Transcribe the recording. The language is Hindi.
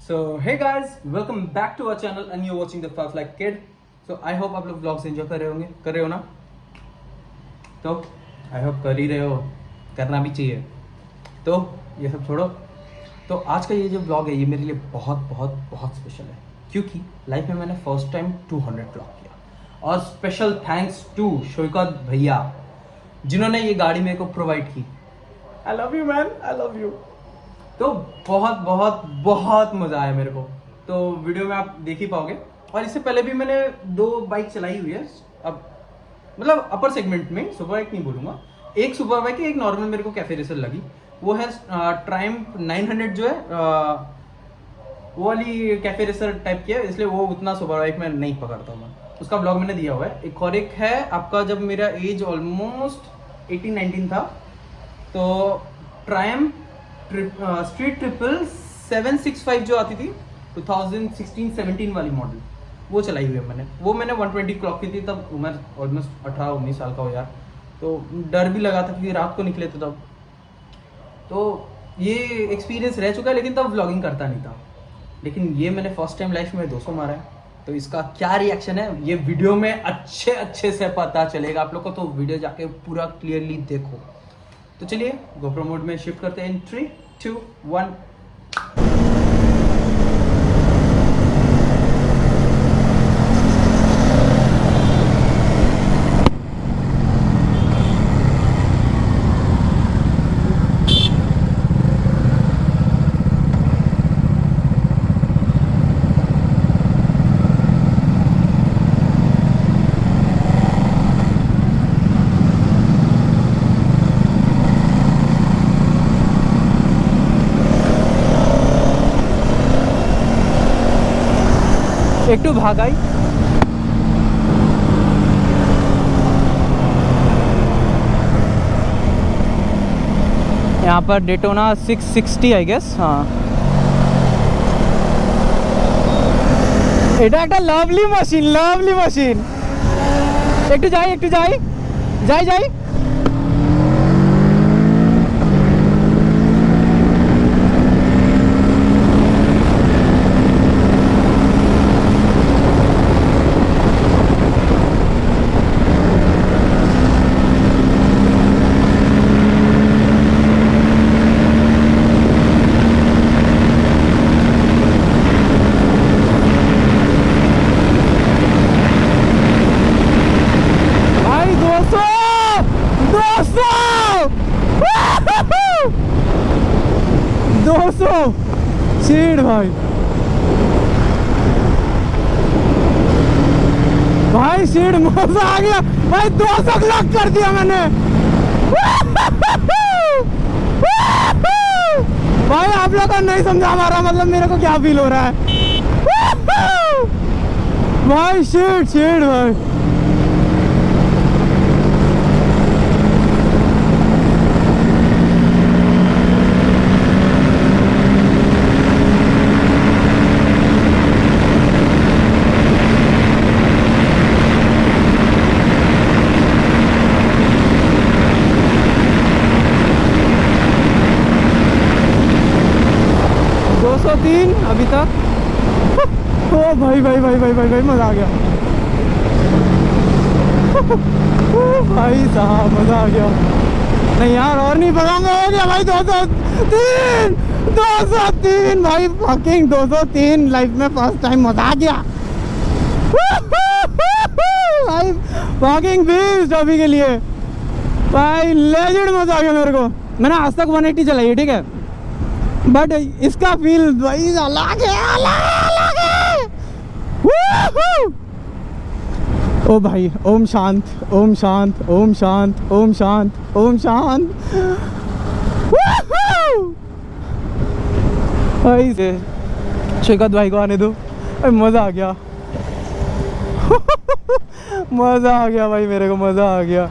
So hey guys, welcome back to our channel and you're watching the Firefly Kid. So I hope आप लोग vlogs enjoy कर रहे हो ना? तो I hope कर ही रहे हो, करना भी चाहिए. तो ये सब छोड़ो. तो आज का ये जो vlog है ये मेरे लिए बहुत स्पेशल है क्योंकि लाइफ में मैंने फर्स्ट टाइम 200 ब्लॉग किया और स्पेशल थैंक्स टू शौकत भैया जिन्होंने ये गाड़ी मेरे को प्रोवाइड की. I love you man, I love you. तो बहुत मज़ा आया मेरे को. तो वीडियो में आप देख ही पाओगे. और इससे पहले भी मैंने 2 बाइक चलाई हुई है. अब मतलब अपर सेगमेंट में, सुपर बाइक नहीं बोलूँगा. एक सुपर बाइक है, एक नॉर्मल मेरे को कैफे रेसर लगी. वो है ट्रायम्फ 900 जो है वो वाली कैफे रेसर टाइप की है, इसलिए वो उतना सुपर बाइक में नहीं पकड़ता हूँ मैं. उसका ब्लॉग मैंने दिया हुआ है. एक और एक है आपका, जब मेरा एज ऑलमोस्ट 18-19 था तो ट्रायम्फ स्ट्रीट ट्रिपल 765 जो आती थी 2016-17 वाली मॉडल, वो चलाई हुई है मैंने. वो मैंने 120 क्लॉक की थी. तब उम्र ऑलमोस्ट 18-19 साल का हो यार. तो डर भी लगा था क्योंकि रात को निकले थे तब. तो ये एक्सपीरियंस रह चुका है लेकिन तब व्लॉगिंग करता नहीं था. लेकिन ये मैंने फर्स्ट टाइम लाइफ में 200 मारा है. तो इसका क्या रिएक्शन है ये वीडियो में अच्छे से पता चलेगा आप लोग को. तो वीडियो जाके पूरा क्लियरली देखो. तो चलिए गोप्रो मोड में शिफ्ट करते हैं. 3, 2, 1. एक टू भाग आई. यहाँ पर डेटोना 660 आई गेस. हाँ, এটা একটা লাভলি মেশিন. একটু যাই. सीड भाई सीड मजा आ गया भाई. 200 क्लॉक कर दिया मैंने भाई. आप लोग को नहीं समझा हमारा मतलब मेरे को क्या फील हो रहा है भाई. सीड भाई. अभी तक. ओ भाई मजा आ गया भाई साहब, मजा आ गया. नहीं यार और नहीं पकाऊंगा. हो गया भाई 203 भाई. फकिंग 203 लाइफ में फर्स्ट टाइम. मजा आ गया भाई. फकिंग बीस्ट अभी के लिए भाई. लेजेंड मजा आ गया मेरे को. मैंने आज तक 180 चलाई है, ठीक है, बट इसका फील भाई अलग है. ओ भाई, ओम शांत भाई. से शौकत भाई को आने दो भाई. मजा आ गया मजा आ गया भाई. मेरे को मजा आ गया.